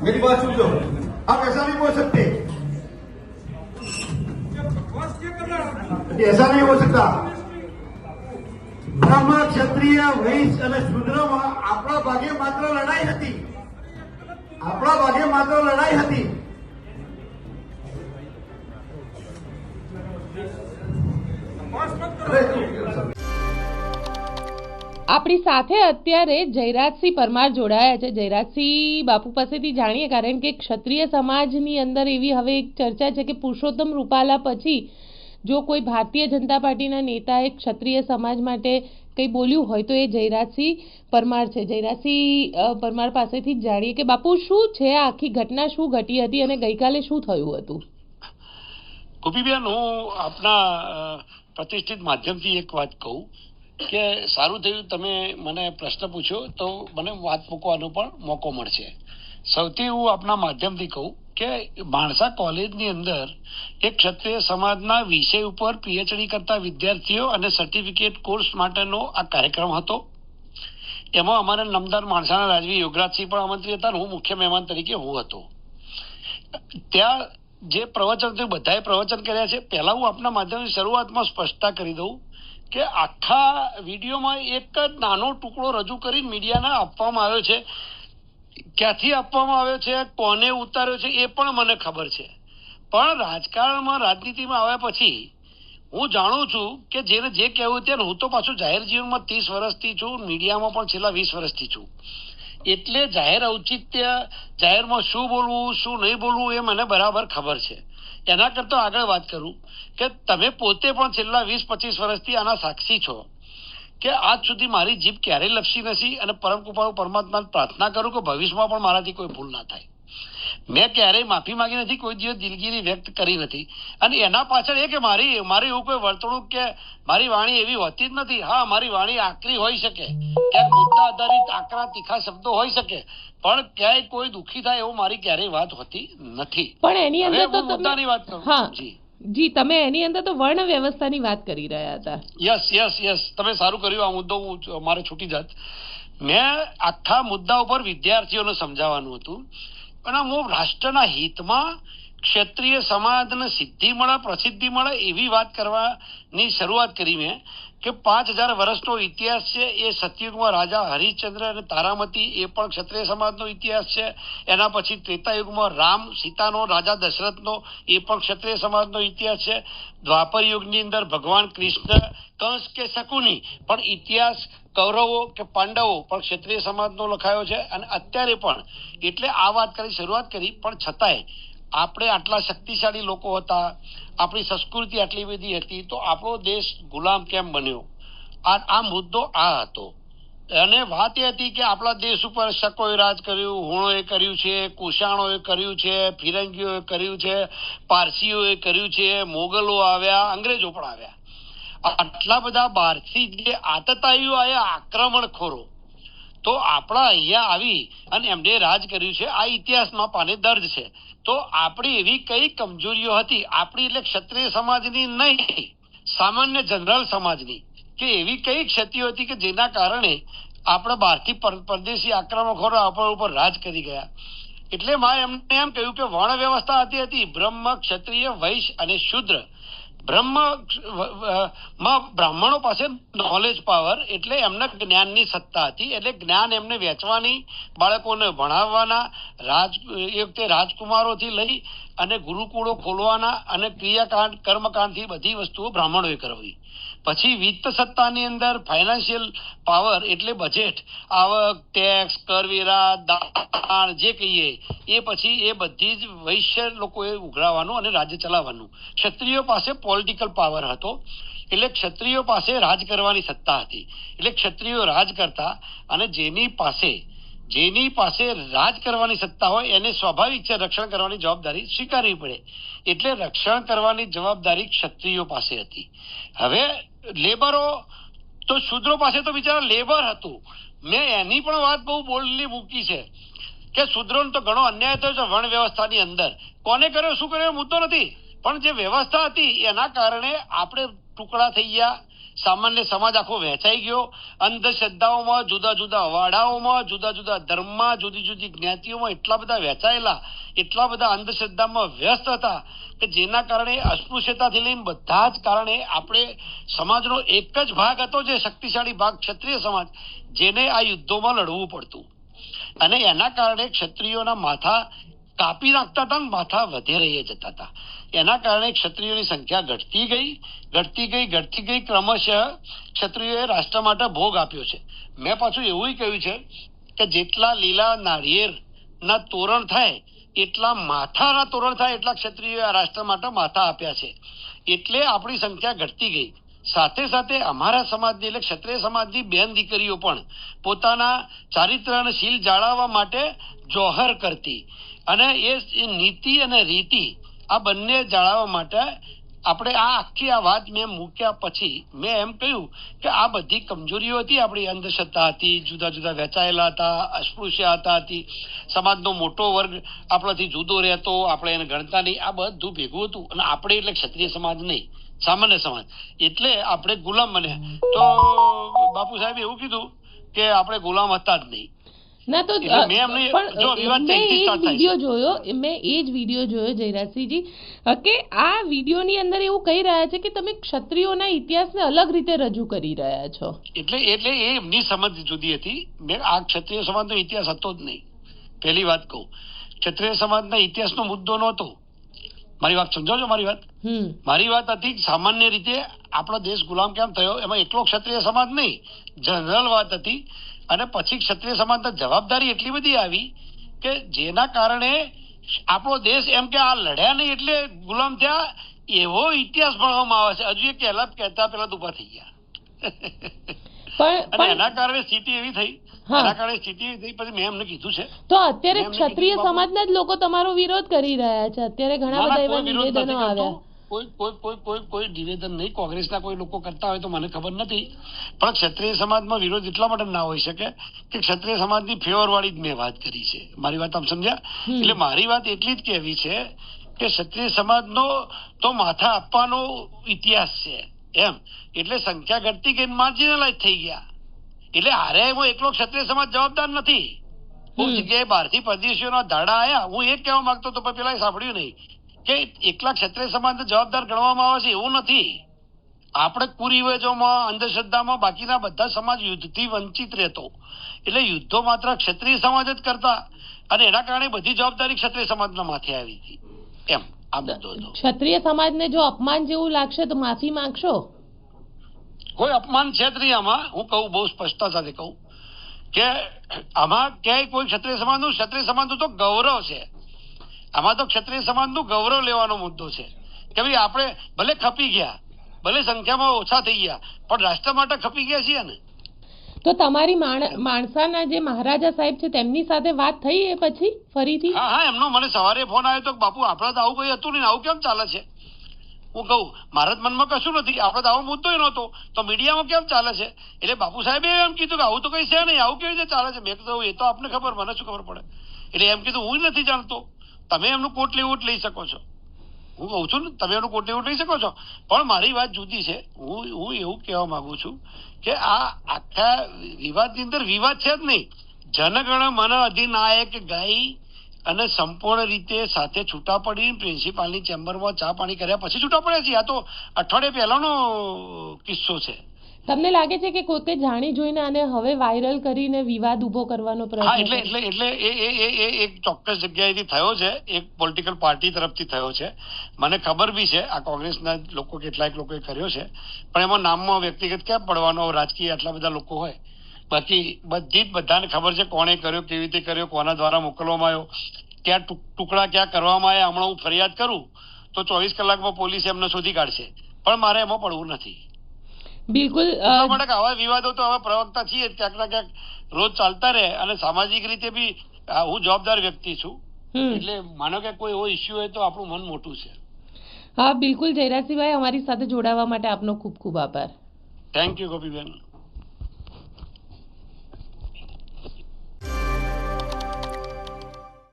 मेरी बात सुन लो, आप ऐसा नहीं बोल सकते, ऐसा नहीं हो सकता। બ્રહ્મ ક્ષત્રિય વૈશ્ય અને શૂદ્રમાં આપણા ભાગે માત્ર લડાઈ હતી, આપણા ભાગે માત્ર લડાઈ હતી। આપણી સાથે અત્યારે જયરાજસિંહ પરમાર જોડાયા છે। જયરાજસિંહ બાપુ પાસેથી જાણીએ, કારણ કે ક્ષત્રિય સમાજની અંદર એવી હવે એક ચર્ચા છે કે પુરુષોત્તમ રૂપાલા પછી જો કોઈ ભારતીય જનતા પાર્ટીના નેતાએ ક્ષત્રિય સમાજ માટે કંઈ બોલ્યું હોય તો એ જયરાજસિંહ પરમાર છે। જયરાજસિંહ પરમાર પાસેથી જ જાણીએ કે બાપુ શું છે આ આખી ઘટના, શું ઘટી હતી અને ગઈકાલે શું થયું હતું? ગોપીબેન, હું આપના પ્રતિષ્ઠિત માધ્યમથી એક વાત કહું કે સારું થયું તમે મને પ્રશ્ન પૂછ્યો તો મને વાત મૂકવાનો પણ મોકો મળશે। સૌથી હું આપના માધ્યમથી કહું કે માણસા કોલેજની અંદર એક ક્ષત્રિય સમાજના વિષય ઉપર પીએચડી કરતા વિદ્યાર્થીઓ અને સર્ટિફિકેટ કોર્સ માટેનો આ કાર્યક્રમ હતો। એમાં અમારા નામદાર માણસાના રાજવી યોગરાજસિંહ પણ આમંત્રિત હતા અને હું મુખ્ય મહેમાન તરીકે હું હતો। ત્યાં જે પ્રવચન બધાએ પ્રવચન કર્યા છે, પહેલા હું આપના માધ્યમની શરૂઆતમાં સ્પષ્ટતા કરી દઉં કે આખા વિડીયોમાં એક જ નાનો ટુકડો રજૂ કરીને મીડિયાને આપવામાં આવ્યો છે। ક્યાંથી આપવામાં આવ્યો છે, કોને ઉતાર્યો છે એ પણ મને ખબર છે, પણ રાજકારણમાં રાજનીતિમાં આવ્યા પછી હું જાણું છું કે જેને જે કહેવું તે, હું તો પાછું જાહેર જીવનમાં 30 વર્ષથી છું, મીડિયામાં પણ છેલ્લા 20 વર્ષથી છું, એટલે જાહેર ઔચિત્ય, જાહેરમાં શું બોલવું શું નહીં બોલવું એ મને બરાબર ખબર છે। એના કરતા આગળ વાત કરું કે તમે પોતે પણ છેલ્લા 20-25 વર્ષથી આના સાક્ષી છો કે આજ સુધી મારી જીભ ક્યારેય લપસી નથી અને પરમ કૃપાળુ પરમાત્માને પ્રાર્થના કરું કે ભવિષ્યમાં પણ મારાથી કોઈ ભૂલ ના થાય। મેં ક્યારેય માફી માંગી નથી, કોઈ દિવસ દિલગીરી વ્યક્ત કરી નથી, અને એના પાછળ એ કે મારી એવું કોઈ વર્તણૂક કે મારી વાણી એવી હોતી જ નથી। હા, મારી વાણી આકરી હોઈ શકે, ક્યાંક મુદ્દા આધારિત આકરા તીખા શબ્દો હોઈ શકે, પણ ક્યાંય કોઈ દુઃખી થાય એવું મારી ક્યારેય વાત હોતી નથી। પણ એની અંદર તો મુદ્દાની વાત કરું। હા જી, તમે એની અંદર તો વર્ણ વ્યવસ્થાની વાત કરી રહ્યા હતા। યસ, તમે સારું કર્યું, આ મુદ્દો મારે છૂટી જાત। મેં આખા મુદ્દા ઉપર વિદ્યાર્થીઓને સમજાવવાનું હતું, અને હું રાષ્ટ્રના હિતમાં ક્ષત્રિય સમાજને સિદ્ધિ મળે, પ્રસિદ્ધિ મળે એવી વાત કરવાની શરૂઆત કરી મેં કે 5000 વર્ષનો ઇતિહાસ છે। એ સતયુગમાં રાજા હરિશ્ચંદ્ર અને તારામતી એ પણ ક્ષત્રિય સમાજનો ઇતિહાસ છે। એના પછી ત્રેતાયુગમાં રામ સીતાનો, રાજા દશરથનો એ પણ ક્ષત્રિય સમાજનો ઇતિહાસ છે। દ્વાપર યુગની અંદર ભગવાન કૃષ્ણ, કંસ કે શકુની પણ ઇતિહાસ, કૌરવો કે પાંડવો પણ ક્ષત્રિય સમાજનો લખાયો છે, અને અત્યારે પણ। એટલે આ વાત કરી શરૂઆત કરી, પણ છતાંય આપણે આટલા શક્તિશાળી લોકો હતા, આપણી સંસ્કૃતિ આટલી બધી હતી, તો આપણો દેશ ગુલામ કેમ બન્યો? આ મુદ્દો આ હતો। અને વાત એ હતી કે આપણા દેશ ઉપર શકોએ રાજ કર્યું, હુણોએ કર્યું છે, કુશાણોએ કર્યું છે, ફિરંગીઓએ કર્યું છે, પારસીઓએ કર્યું છે, મોગલો આવ્યા, અંગ્રેજો પણ આવ્યા। આટલા બધા બહારથી જે આતતાઈઓ આવ્યા, આક્રમણખોરો, તો આપણા અહીંયા આવી અને એમને રાજ કર્યું છે, આ ઇતિહાસમાં પાને દર્જ છે। તો આપણી એવી કઈ કમજોરીઓ હતી, આપણી એટલે ક્ષત્રિય સમાજની નહીં, સામાન્ય જનરલ સમાજની, કે એવી કઈ ક્ષતિઓ હતી કે જેના કારણે આપણે બહારથી પરદેશી આક્રમણખોરો આપણા ઉપર રાજ કરી ગયા। એટલે મેં એમને એમ કહ્યું કે વર્ણ વ્યવસ્થા હતી બ્રહ્મ, ક્ષત્રિય, વૈશ્ય અને શૂદ્ર। બ્રાહ્મણો પાસે નોલેજ પાવર એટલે એમને જ્ઞાનની સત્તા હતી, એટલે જ્ઞાન એમને વેચવાની, બાળકોને ભણાવવાના, એ વખતે રાજકુમારોથી લઈ અને ગુરુકુળો ખોલવાના, અને ક્રિયાકાંડ કર્મકાંડથી બધી વસ્તુઓ બ્રાહ્મણોએ કરવી। પછી વિત્ત સત્તાની અંદર ફાઇનાન્શિયલ પાવર એટલે બજેટ, આવક, ટેક્સ, કરવેરા, દાણ જે કહીએ એ પછી એ બધી જ વૈશ્ય લોકોએ ઉઘરાવવાનું અને રાજ્ય ચલાવવાનું। ક્ષત્રિયો પાસે પોલિટિકલ પાવર હતો, એટલે ક્ષત્રિયો પાસે રાજ કરવાની સત્તા હતી, એટલે ક્ષત્રિયો રાજ કરતા, અને જેની પાસે રાજ કરવાની સત્તા હોય એને સ્વાભાવિક છે રક્ષણ કરવાની જવાબદારી સ્વીકારવી પડે, એટલે રક્ષણ કરવાની જવાબદારી ક્ષત્રિયો પાસે હતી। હવે લેબરો તો શૂદ્રો પાસે તો બિચારા લેબર હતું। મેં એની પણ વાત બહુ બોલ્ડલી મૂકી છે કે શૂદ્રોનો તો ઘણો અન્યાય થયો છે વર્ણ વ્યવસ્થાની અંદર। કોને કર્યો, શું કર્યો મુદ્દો નથી, પણ જે વ્યવસ્થા હતી એના કારણે આપણે ટુકડા થઈ ગયા, સામાન્ય સમાજ આખો વહેંચાઈ ગયો, અંધશ્રદ્ધાઓમાં, જુદા જુદા વાડાઓમાં, જુદા જુદા ધર્મમાં, જુદી જુદી જ્ઞાતિઓમાં એટલા બધા વહેંચાયેલા, એટલા બધા અંધશ્રદ્ધામાં વ્યસ્ત હતા કે જેના કારણે અસ્પૃશ્યતાથી લઈને બધા જ કારણે આપણે સમાજનો એક જ ભાગ હતો, જે શક્તિશાળી ભાગ ક્ષત્રિય સમાજ, જેને આ યુદ્ધોમાં લડવું પડતું. અને એના કારણે ક્ષત્રિયોના માથા કાપી નાખતા હતા, માથા વધે રહી જતા હતા. એના કારણે ક્ષત્રિયોની સંખ્યા ઘટતી ગઈ ક્રમશઃ ક્ષત્રિયોએ રાષ્ટ્ર માટે ભોગ આપ્યો છે. મેં પાછું એવું કહ્યું છે કે જેટલા લીલા નાળિયેરના તોરણ થાય એટલા માથાના તોરણ થાય, એટલા ક્ષત્રિયોએ આ રાષ્ટ્ર માટે માથા આપ્યા છે. એટલે આપણી સંખ્યા ઘટતી ગઈ. સાથે સાથે અમારા સમાજની એટલે ક્ષત્રિય સમાજની બેન દીકરીઓ પણ પોતાના ચારિત્ર અને શીલ જાળવવા માટે જોહર કરતી, અને એ નીતિ અને રીતિ આ બંને જાળવવા માટે આપણે આ આખી આ વાત મેં મૂક્યા પછી મેં એમ કહ્યું કે આ બધી કમજોરીઓ હતી, આપણી અંધશ્રદ્ધા હતી, જુદા જુદા વહેંચાયેલા હતા, અસ્પૃશ્યતા હતી, સમાજનો મોટો વર્ગ આપણાથી જુદો રહેતો, આપણે એને ગણતા નહીં, આ બધું ભેગું હતું. અને આપણે એટલે ક્ષત્રિય સમાજ નહીં, સામાન્ય સમાજ, એટલે આપણે ગુલામ બન્યા. તો બાપુ સાહેબ એવું કીધું કે આપણે ગુલામ હતા જ નહીં. ના તો એટલે મેં એમને જો વિવાદ મેં ત્યાંથી એ જ start થાય છે. વિડીયો જોયો, જયરાજસિંહજી, કે આ વિડીયોની અંદર એવું કહી રહ્યા છે કે તમે ક્ષત્રિયોના ઇતિહાસને અલગ રીતે રજૂ કરી રહ્યા છો. એટલે એ એમની સમજ જુદી હતી. મેં આ ક્ષત્રિય સમાજનો ઇતિહાસ હતો જ નહીં. પહેલી વાત કહું, ક્ષત્રિય સમાજના ઇતિહાસનો મુદ્દો નહોતો. મારી વાત સમજો છો? મારી વાત હતી સામાન્ય રીતે આપણો દેશ ગુલામ કેમ થયો, એમાં એકલો ક્ષત્રિય સમાજ નહીં, જનરલ વાત હતી. અને પછી ક્ષત્રિય સમાજની જવાબદારી એટલી બધી આવી કે જેના કારણે આપણો દેશ એમ કે આ લડ્યા નહીં એટલે ગુલામ થયા, એવો ઇતિહાસ ભણવામાં આવે છે. હજુ એ કહેતા પહેલા ઉભા થઈ ગયા. અને એના કારણે સ્થિતિ એવી થઈ, પછી મેં એમને કીધું છે. તો અત્યારે ક્ષત્રિય સમાજના જ લોકો તમારો વિરોધ કરી રહ્યા છે. અત્યારે ઘણા બધા એવા નિવેદનો આવ્યા. કોઈ નિવેદન નહીં, કોંગ્રેસના કોઈ લોકો કરતા હોય તો મને ખબર નથી, પણ ક્ષત્રિય સમાજમાં વિરોધ એટલા માટે ના હોઈ શકે કે ક્ષત્રિય સમાજની ફેવર વાળી જ મેં વાત કરી છે. મારી વાત આમ સમજ્યા? એટલે મારી વાત એટલી જ કહેવી છે કે ક્ષત્રિય સમાજનો તો માથા આપવાનો ઇતિહાસ છે એમ. એટલે સંખ્યા ઘટતી ગઈ, માર્જિનલાઇઝ થઈ ગયા. એટલે હારે એમાં એકલો ક્ષત્રિય સમાજ જવાબદાર નથી. હું જગ્યાએ બહારથી પરદેશીઓના ધાડા આયા, હું એ કહેવા માંગતો હતો પણ પેલા સાંભળ્યું નહીં કે એકલા ક્ષત્રિય સમાજને જવાબદાર ગણવામાં આવે છે, એવું નથી. આપણે કુરિવાજોમાં, અંધશ્રદ્ધામાં બાકીના બધા સમાજ યુદ્ધથી વંચિત રહેતો. એટલે યુદ્ધો માત્ર ક્ષત્રિય સમાજ જ કરતા, અને એના કારણે બધી જવાબદારી ક્ષત્રિય સમાજના માથે આવી હતી. એમ આ મુદ્દો હતો. ક્ષત્રિય સમાજને જો અપમાન જેવું લાગશે તો માફી માંગશો? કોઈ અપમાન છે જ નહીં આમાં. હું કહું, બહુ સ્પષ્ટતા સાથે કહું કે આમાં ક્યાંય કોઈ ક્ષત્રિય સમાજનું તો ગૌરવ છે. આમાં તો ક્ષત્રિય સમાજનું ગૌરવ લેવાનો મુદ્દો છે કે ભાઈ આપણે ભલે ખપી ગયા, ભલે સંખ્યામાં ઓછા થઈ ગયા, પણ રાષ્ટ્ર માટે ખપી ગયા છીએ ને. તો તમારી માણસાના જે મહારાજા સાહેબ છે તેમની સાથે વાત થઈ એ પછી ફરીથી? હા, એમનો મને સવારે ફોન આવ્યો તો બાપુ આપણે તો આવું કઈ હતું નહીં, આવું કેમ ચાલે છે? હું કહું, મારા મનમાં કશું નથી, આપણે તો આવો મુદ્દો નહોતો, તો મીડિયામાં કેમ ચાલે છે? એટલે બાપુ સાહેબે એમ કીધું કે આવું તો કઈ છે નહીં, આવું કેવી રીતે ચાલે છે? મેં કીધું એ તો આપને ખબર, મને શું ખબર પડે? એટલે એમ કીધું હું નથી જાણતો, તમે એમનું કોટ લેવું લઈ શકો છો. હું કહું છું ને, તમે એમનું કોટ લેવું લઈ શકો છો, પણ મારી વાત જુદી છે. હું એવું કહેવા માંગુ છું કે આ આખા વિવાદની અંદર વિવાદ છે જ નહીં. જનગણ મન અધિનાયક ગાઈ અને સંપૂર્ણ રીતે સાથે છૂટા પડી પ્રિન્સિપાલની ચેમ્બરમાં ચા પાણી કર્યા પછી છૂટા પડ્યા છીએ. આ તો અઠવાડિયે પહેલાનો કિસ્સો છે. તમને લાગે છે કે કોકે જાણી જોઈને આને હવે વાયરલ કરીને વિવાદ ઉભો કરવાનો પ્રયત્ન? એટલે એ એક ચોક્કસ જગ્યાએથી થયો છે, એક પોલિટિકલ પાર્ટી તરફથી થયો છે. મને ખબર બી છે આ કોંગ્રેસના લોકો, કેટલાક લોકોએ કર્યો છે, પણ એમાં નામમાં વ્યક્તિગત ક્યાં પડવાનો? રાજકીય આટલા બધા લોકો હોય, બાકી બધાને ખબર છે કોણે કર્યો, કેવી રીતે કર્યો, કોના દ્વારા મોકલવામાં આવ્યો, ક્યાં ટુકડા ક્યાં કરવામાં આવ્યા. હમણાં હું ફરિયાદ કરું તો 24 કલાકમાં પોલીસ એમને શોધી કાઢશે, પણ મારે એમાં પડવું નથી. બિલકુલ. આવા વિવાદો તો હવે પ્રવક્તા છીએ ક્યાંક ના ક્યાંક રોજ ચાલતા રહે, અને સામાજિક રીતે બી હું જવાબદાર વ્યક્તિ છું, એટલે માનો કે કોઈ એવો ઇસ્યુ હોય તો આપણું મન મોટું છે. હા બિલકુલ. જયરાજસિંહભાઈ, અમારી સાથે જોડાવા માટે આપનો ખૂબ ખૂબ આભાર. Thank you Gopiben.